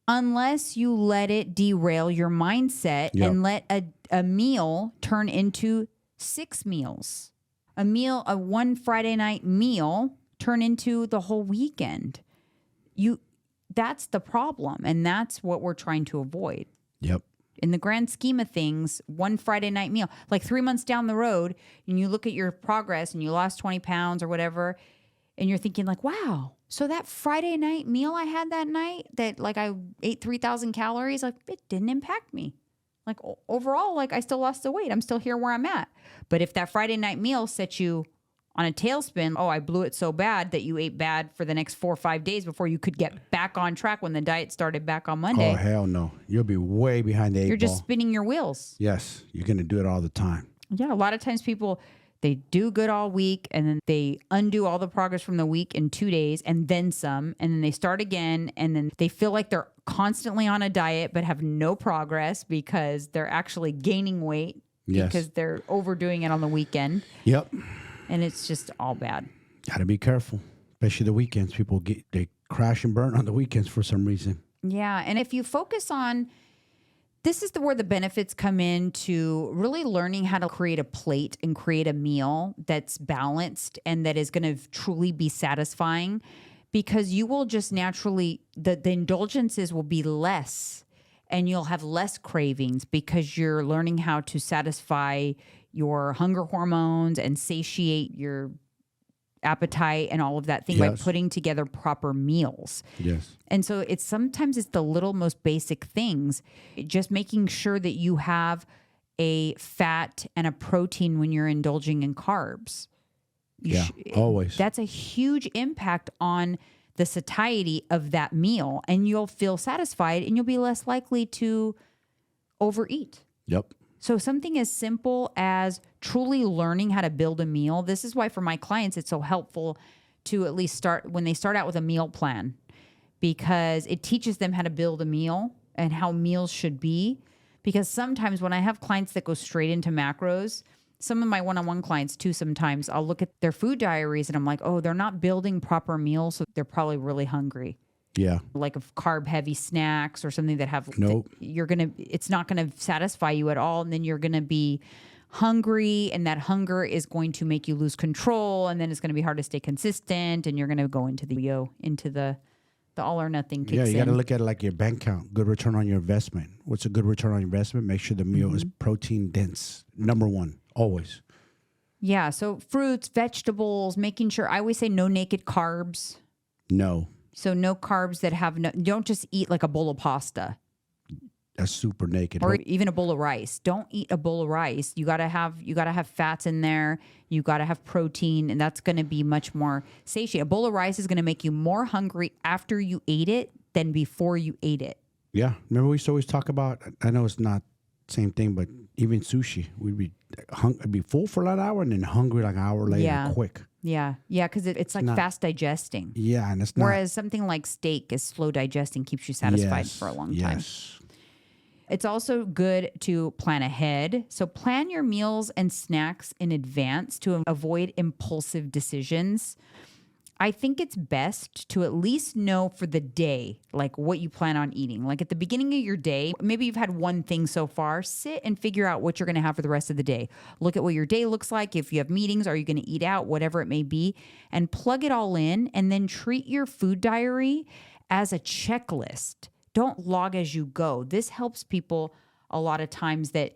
unless you let it derail your mindset and let a meal turn into 6 meals. A one Friday night meal turn into the whole weekend. That's the problem. And that's what we're trying to avoid. Yep. In the grand scheme of things, one Friday night meal, like 3 months down the road, and you look at your progress and you lost 20 pounds or whatever, and you're thinking like, wow, so that Friday night meal I had that night that like I ate 3,000 calories, like it didn't impact me. Like overall, like I still lost the weight. I'm still here where I'm at. But if that Friday night meal set you on a tailspin, oh, I blew it so bad that you ate bad for the next 4 or 5 days before you could get back on track when the diet started back on Monday. Oh, hell no. You'll be way behind the 8 ball. You're just spinning your wheels. Yes. You're going to do it all the time. Yeah. A lot of times people, they do good all week and then they undo all the progress from the week in 2 days and then some. And then they start again. And then they feel like they're constantly on a diet but have no progress because they're actually gaining weight because they're overdoing it on the weekend. Yep. And it's just all bad. Got to be careful, especially the weekends. People they crash and burn on the weekends for some reason. Yeah. And if you focus on, this is where the benefits come in to really learning how to create a plate and create a meal that's balanced and that is going to truly be satisfying, because you will just naturally, the indulgences will be less and you'll have less cravings because you're learning how to satisfy your hunger hormones and satiate your appetite and all of that thing by putting together proper meals. Yes. And so sometimes it's the little most basic things, just making sure that you have a fat and a protein when you're indulging in carbs. Always. That's a huge impact on the satiety of that meal, and you'll feel satisfied and you'll be less likely to overeat. Yep. So something as simple as truly learning how to build a meal. This is why for my clients, it's so helpful to at least start when they start out with a meal plan, because it teaches them how to build a meal and how meals should be. Because sometimes when I have clients that go straight into macros, some of my one-on-one clients too, sometimes I'll look at their food diaries and I'm like, oh, they're not building proper meals. So they're probably really hungry. Yeah. Like of carb heavy snacks or something that have, it's not going to satisfy you at all. And then you're going to be hungry, and that hunger is going to make you lose control. And then it's going to be hard to stay consistent, and you're going to go into the all or nothing kicks in. Yeah, you got to look at it like your bank account. Good return on your investment. What's a good return on your investment? Make sure the meal is protein dense. Number one, always. Yeah. So fruits, vegetables, making sure, I always say no naked carbs. No. So no carbs that have don't just eat like a bowl of pasta. That's super naked. Or even a bowl of rice. Don't eat a bowl of rice. You gotta have fats in there. You gotta have protein, and that's gonna be much more satiating. A bowl of rice is gonna make you more hungry after you ate it than before you ate it. Yeah. Remember we used to always talk about, I know it's not the same thing, but even sushi, we'd be full for an hour and then hungry like an hour later, quick. Yeah. Yeah, because it's like fast digesting. Yeah, and it's not. Whereas something like steak is slow digesting, keeps you satisfied for a long time. Yes. It's also good to plan ahead. So plan your meals and snacks in advance to avoid impulsive decisions. I think it's best to at least know for the day, like what you plan on eating. Like at the beginning of your day, maybe you've had one thing so far, sit and figure out what you're going to have for the rest of the day. Look at what your day looks like. If you have meetings, are you going to eat out, whatever it may be, and plug it all in, and then treat your food diary as a checklist. Don't log as you go. This helps people a lot of times that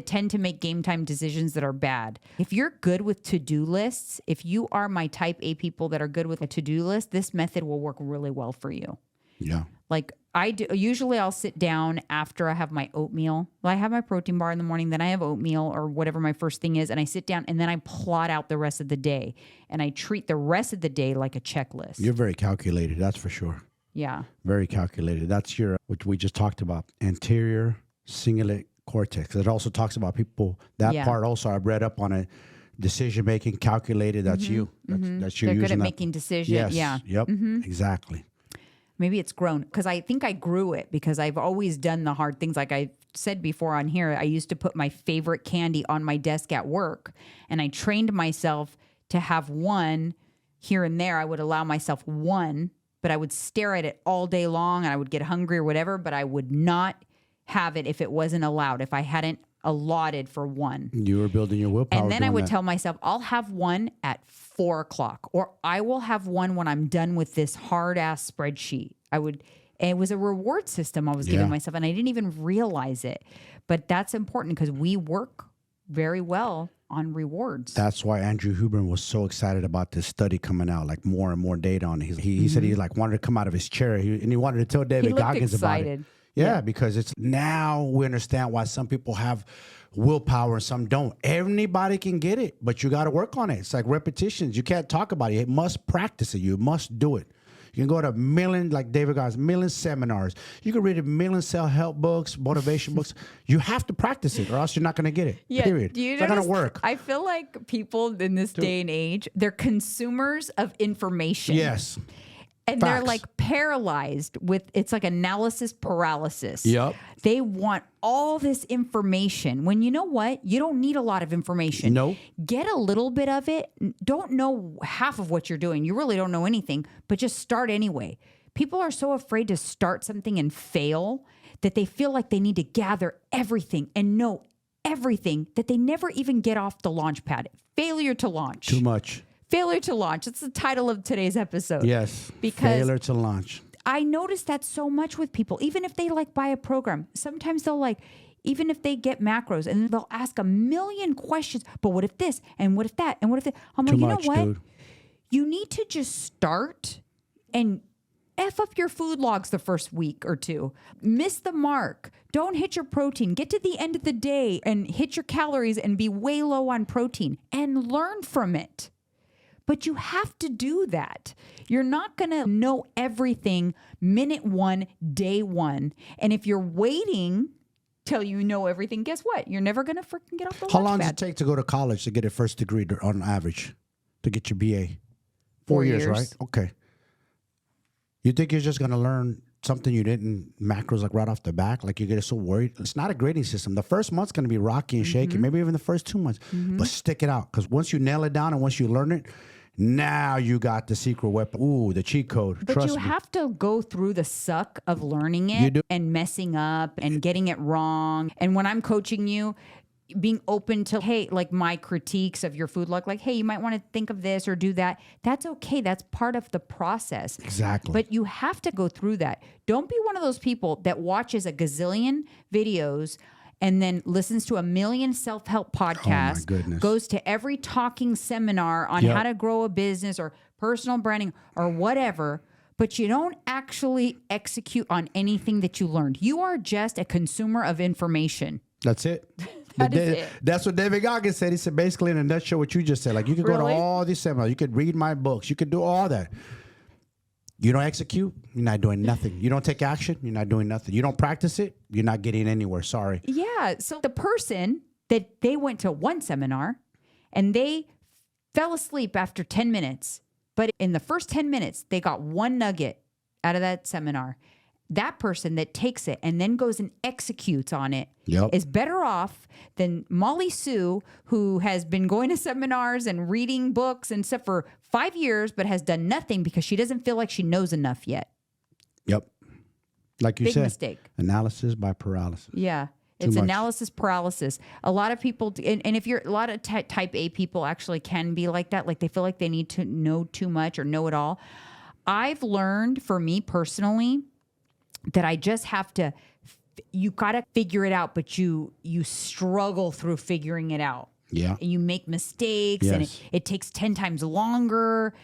tend to make game time decisions that are bad. If you're good with to-do lists, if you are my type A people that are good with a to-do list, this method will work really well for you. Yeah. Like I do, usually I'll sit down after I have my oatmeal. Well, I have my protein bar in the morning, then I have oatmeal or whatever my first thing is, and I sit down and then I plot out the rest of the day, and I treat the rest of the day like a checklist. You're very calculated, that's for sure. Yeah. Very calculated. That's which we just talked about, anterior cingulate cortex. It also talks about people, that part also, I've read up on it, decision-making, calculated, that's you. That's you're They're good at using making decisions. Yes. Yeah. Yep. Exactly. Maybe it's grown because I think I grew it because I've always done the hard things. Like I said before on here, I used to put my favorite candy on my desk at work, and I trained myself to have one here and there. I would allow myself one, but I would stare at it all day long and I would get hungry or whatever, but I would not have it if it wasn't allowed, if I hadn't allotted for one. You were building your willpower. And then I would that. tell myself, I'll have one at 4 o'clock, or I will have one when I'm done with this hard ass spreadsheet. It was a reward system I was giving myself, and I didn't even realize it. But that's important because we work very well on rewards. That's why Andrew Huberman was so excited about this study coming out, like more and more data on it. He said he like wanted to come out of his chair and he wanted to tell David Goggins about it. Yeah, because it's now we understand why some people have willpower and some don't. Anybody can get it, but you got to work on it. It's like repetitions. You can't talk about it. You must practice it. You must do it. You can go to like David Goggins, million seminars. You can read a million self-help books, motivation books. You have to practice it or else you're not going to get it, period. It's not going to work. I feel like people in this day and age, they're consumers of information. Yes. And they're like paralyzed with, it's like analysis paralysis. Yep. They want all this information when you know what? You don't need a lot of information. No. Get a little bit of it. Don't know half of what you're doing. You really don't know anything, but just start anyway. People are so afraid to start something and fail that they feel like they need to gather everything and know everything that they never even get off the launch pad. Failure to launch. Too much. Failure to launch. It's the title of today's episode. Yes. Because failure to launch. I notice that so much with people. Even if they like buy a program, sometimes they'll like, even if they get macros and they'll ask a million questions, but what if this and what if that and what if that? I'm like, you know what? Dude. You need to just start and F up your food logs the first week or two. Miss the mark. Don't hit your protein. Get to the end of the day and hit your calories and be way low on protein and learn from it. But you have to do that. You're not going to know everything minute one, day one. And if you're waiting till you know everything, guess what? You're never going to freaking get off the How long does it take to go to college to get a first degree on average to get your BA? 4 years, right? Okay. You think you're just going to learn something you didn't, macros like right off the back? Like you get so worried? It's not a grading system. The first month's going to be rocky and shaky, maybe even the first 2 months. But stick it out because once you nail it down and once you learn it, now you got the secret weapon. Ooh, the cheat code. But Trust you me. have to go through the suck of learning it and messing up and getting it wrong. And when I'm coaching you, being open to, hey, like my critiques of your food log, like, hey, you might want to think of this or do that. That's okay. That's part of the process. Exactly. But you have to go through that. Don't be one of those people that watches a gazillion videos and then listens to a million self-help podcasts, goes to every talking seminar on how to grow a business or personal branding or whatever, but you don't actually execute on anything that you learned. You are just a consumer of information. That's it. That is it. That's what David Goggins said. He said basically in a nutshell what you just said. Like you could go to all these seminars, you could read my books, you could do all that. You don't execute, you're not doing nothing. You don't take action, you're not doing nothing. You don't practice it, you're not getting anywhere. Sorry. Yeah. So the person that they went to one seminar and they fell asleep after 10 minutes, but in the first 10 minutes, they got one nugget out of that seminar. That person that takes it and then goes and executes on it is better off than Molly Sue, who has been going to seminars and reading books and stuff for 5 years, but has done nothing because she doesn't feel like she knows enough yet. Yep. Like you said. Big mistake. Analysis by paralysis. Yeah. It's analysis paralysis. A lot of people, and if you're, a lot of type A people actually can be like that. Like they feel like they need to know too much or know it all. I've learned for me personally that I just have to, you got to figure it out, but you struggle through figuring it out. Yeah. And you make mistakes and it takes 10 times longer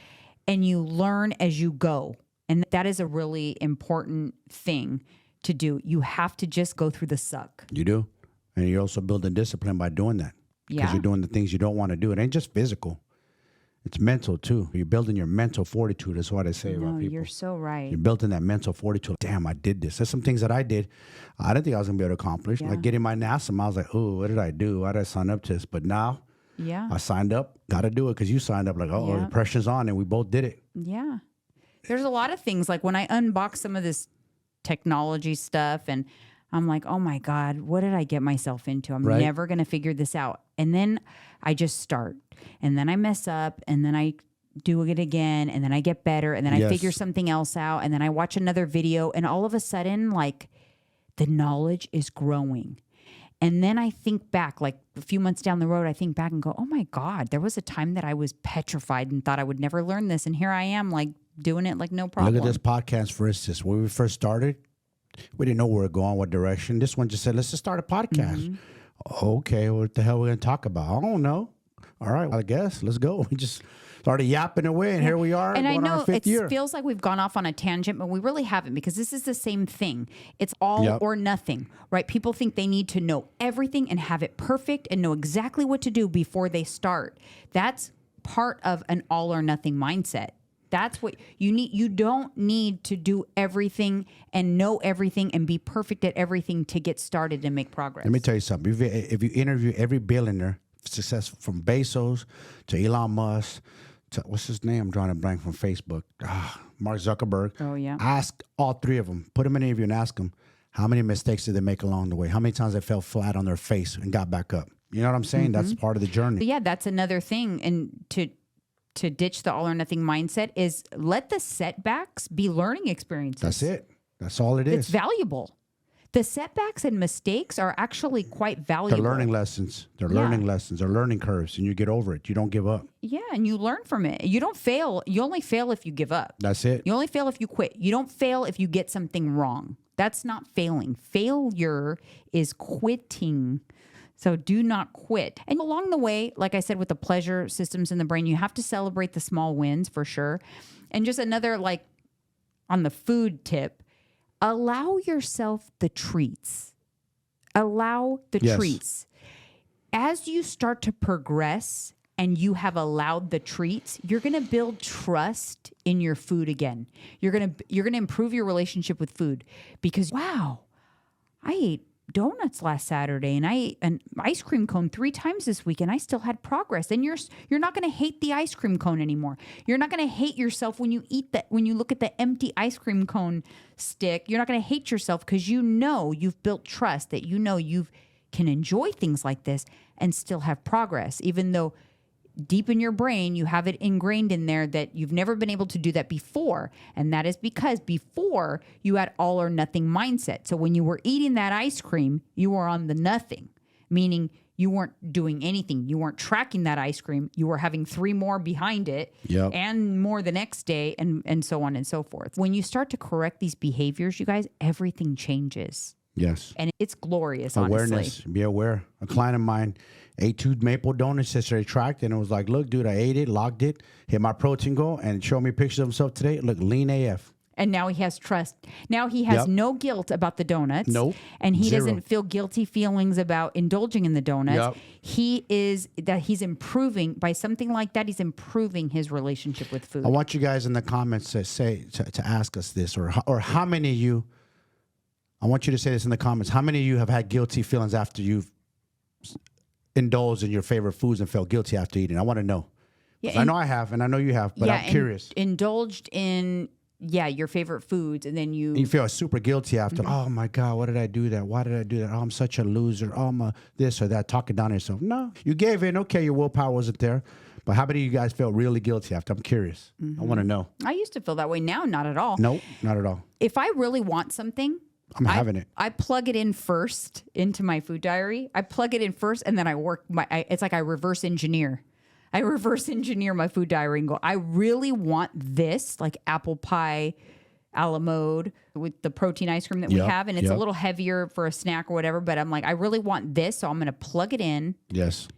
and you learn as you go. And that is a really important thing to do. You have to just go through the suck. You do. And you're also building discipline by doing that. Because Yeah. you're doing the things you don't want to do. It ain't just physical. It's mental too. You're building your mental fortitude. That's what I say about people. You're so right. You're building that mental fortitude. Damn, I did this. There's some things that I did I didn't think I was going to be able to accomplish. Yeah. Like getting my NASM, I was like, oh, what did I do? Why did I sign up to this? But now I signed up. Got to do it because you signed up. Like, oh, the pressure's on and we both did it. Yeah. There's a lot of things like when I unbox some of this technology stuff and I'm like, oh my God, what did I get myself into? I'm never going to figure this out. And then I just start and then I mess up and then I do it again, and then I get better, and then I Yes. figure something else out, and then I watch another video, and all of a sudden, like, the knowledge is growing. And then I think back, like a few months down the road, I think back and go, oh my God, there was a time that I was petrified and thought I would never learn this. And here I am, like, doing it like no problem. Look at this podcast, for instance. When we first started, we didn't know where we were going, what direction. This one just said, let's just start a podcast. Okay, what the hell are we going to talk about? I don't know. All right, well, I guess. Let's go. We just started yapping away, and here we are. And I going on know our fifth year. it feels like we've gone off on a tangent, but we really haven't, because this is the same thing. It's all or nothing, right? People think they need to know everything and have it perfect and know exactly what to do before they start. That's part of an all or nothing mindset. That's what you need. You don't need to do everything and know everything and be perfect at everything to get started and make progress. Let me tell you something. If you interview every billionaire, successful, from Bezos to Elon Musk to, what's his name? I'm drawing a blank, from Facebook. Mark Zuckerberg. Oh, yeah. Ask all three of them. Put them in an interview and ask them, how many mistakes did they make along the way? How many times they fell flat on their face and got back up? You know what I'm saying? That's part of the journey. But yeah, that's another thing. And to ditch the all or nothing mindset is let the setbacks be learning experiences. That's it. That's all it is. It's valuable. The setbacks and mistakes are actually quite valuable. They're learning lessons. They're learning lessons. They're learning curves, and you get over it. You don't give up. Yeah, and you learn from it. You don't fail. You only fail if you give up. That's it. You only fail if you quit. You don't fail if you get something wrong. That's not failing. Failure is quitting. So do not quit. And along the way, like I said, with the pleasure systems in the brain, you have to celebrate the small wins for sure. And just another, like, on the food tip, allow yourself the treats. Allow the treats. As you start to progress and you have allowed the treats, you're going to build trust in your food again. You're going to improve your relationship with food, because, wow, I ate donuts last Saturday and I ate an ice cream cone 3 times this week and I still had progress. And you're not going to hate the ice cream cone anymore. You're not going to hate yourself when you eat that, when you look at the empty ice cream cone stick. You're not going to hate yourself, because you know you've built trust, that you know you can enjoy things like this and still have progress, even though deep in your brain, you have it ingrained in there that you've never been able to do that before. And that is because before you had all or nothing mindset. So when you were eating that ice cream, you were on the nothing, meaning you weren't doing anything. You weren't tracking that ice cream. You were having 3 more behind it and more the next day, and so on and so forth. When you start to correct these behaviors, you guys, everything changes. Yes. And it's glorious, Awareness. honestly. Be aware. A client of mine ate 2 maple donuts yesterday, tracked, and it was like, look, dude, I ate it, logged it, hit my protein goal, and showed me pictures of himself today. Look, lean AF. And now he has trust. Now he has no guilt about the donuts. Nope. And he 0. doesn't feel guilty feelings about indulging in the donuts. He's improving by something like that. He's improving his relationship with food. I want you guys in the comments to ask us this, or how many of you, I want you to say this in the comments. How many of you have had guilty feelings after you've indulged in your favorite foods and felt guilty after eating? I want to know. Yeah, I know I have, and I know you have, but I'm curious. Indulged in, your favorite foods, and then you feel super guilty after. Oh my God, what did I do that? Why did I do that? Oh, I'm such a loser. Oh, I'm a this or that. Talking down on yourself. No, you gave in. Okay, your willpower wasn't there. But how many of you guys felt really guilty after? I'm curious. I want to know. I used to feel that way. Now, not at all. Nope, not at all. If I really want something, I'm having it. I plug it in first into my food diary. I plug it in first, and then I work it's like I reverse engineer. I reverse engineer my food diary and go, I really want this, like apple pie a la mode with the protein ice cream that we have. And it's a little heavier for a snack or whatever, but I'm like, I really want this. So I'm going to plug it in. Yes.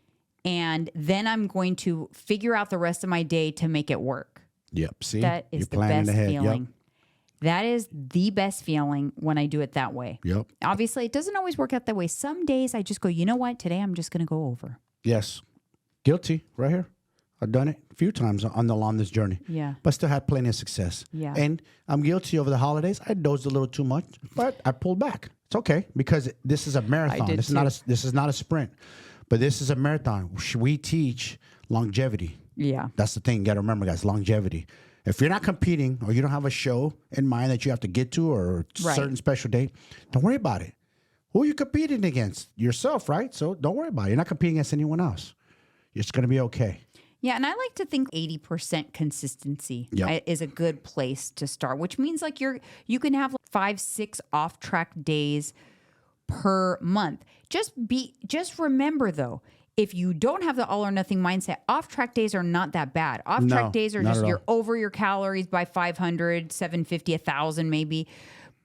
And then I'm going to figure out the rest of my day to make it work. Yep. See, that is the best feeling. That is the best feeling when I do it that way. Yep. Obviously, it doesn't always work out that way. Some days I just go, you know what? Today I'm just going to go over. Yes. Guilty right here. I've done it a few times along this journey. Yeah. But still had plenty of success. Yeah. And I'm guilty over the holidays. I dozed a little too much, but I pulled back. It's okay, because this is a marathon. This is not a sprint. But this is a marathon. We teach longevity. Yeah. That's the thing. You got to remember, guys, longevity. If you're not competing, or you don't have a show in mind that you have to get to, or a certain special date, don't worry about it. Who are you competing against? Yourself, right? So don't worry about it. You're not competing against anyone else. It's going to be okay. Yeah, and I like to think 80% consistency Yep. is a good place to start, which means like you can have 5-6 off-track days per month. Just remember though, if you don't have the all or nothing mindset, off-track days are not that bad. Off-track No, days are not just at all. you're over your calories by 500, 750, 1,000 maybe.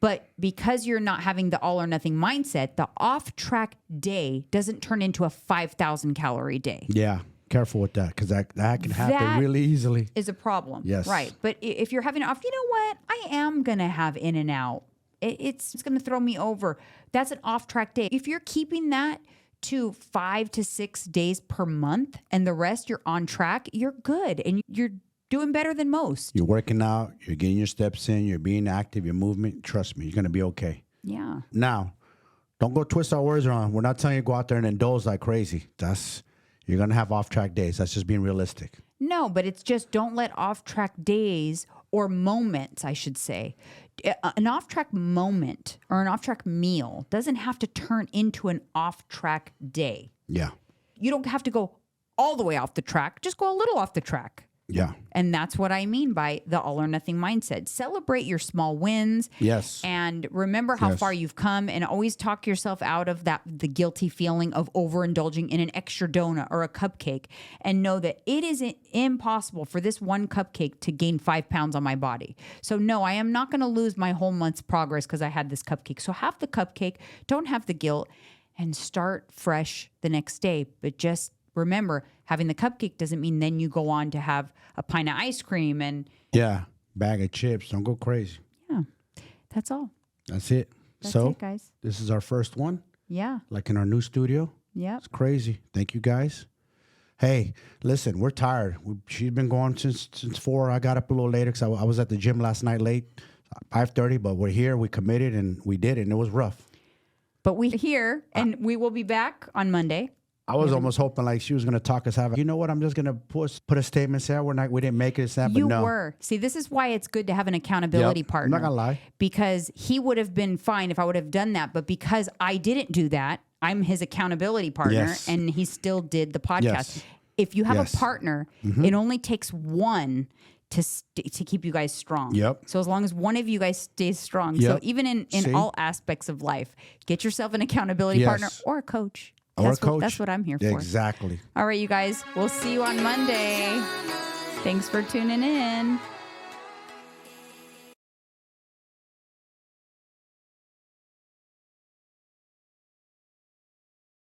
But because you're not having the all or nothing mindset, the off-track day doesn't turn into a 5,000 calorie day. Yeah. Careful with that, because that can happen That really easily. is a problem. Yes. Right. But if you're having off, you know what? I am going to have in and out. It's going to throw me over. That's an off track day. If you're keeping that to 5 to 6 days per month and the rest you're on track, you're good. And you're doing better than most. You're working out, you're getting your steps in, you're being active, your movement. Trust me, you're going to be okay. Yeah. Now, don't go twist our words around. We're not telling you to go out there and indulge like crazy. You're going to have off-track days. That's just being realistic. No, but it's just don't let off-track days or moments, I should say. An off-track moment or an off-track meal doesn't have to turn into an off-track day. Yeah. You don't have to go all the way off the track. Just go a little off the track. Yeah. And that's what I mean by the all or nothing mindset. Celebrate your small wins. Yes. And remember how Yes. far you've come, and always talk yourself out of the guilty feeling of overindulging in an extra donut or a cupcake, and know that it is impossible for this one cupcake to gain 5 pounds on my body. So no, I am not going to lose my whole month's progress because I had this cupcake. So have the cupcake, don't have the guilt, and start fresh the next day. But just remember, having the cupcake doesn't mean then you go on to have a pint of ice cream and Yeah. Bag of chips. Don't go crazy. yeah, that's all. That's it. That's So, it, guys. this is our first one, Yeah. like in our new studio. Yep. It's crazy. Thank you, guys. Hey, listen, we're tired. She's been going since 4. I got up a little later because I was at the gym last night late, 5:30. But we're here. We committed and we did it. And it was rough. But we're here, and we will be back on Monday. I was almost hoping like she was going to talk us out. You know what? I'm just going to put a statement there. We didn't make it. It's that, but You no. were. See, this is why it's good to have an accountability Yep. I'm partner. not gonna lie. Because he would have been fine if I would have done that. But because I didn't do that, I'm his accountability partner, Yes. and he still did the podcast. Yes. If you have Yes. a partner, it only takes one to keep you guys strong. Yep. So as long as one of you guys stays strong. So Yep. even in See? all aspects of life, get yourself an accountability Yes. partner or a coach. Or a coach. That's what I'm here for. Exactly. All right, you guys. We'll see you on Monday. Thanks for tuning in.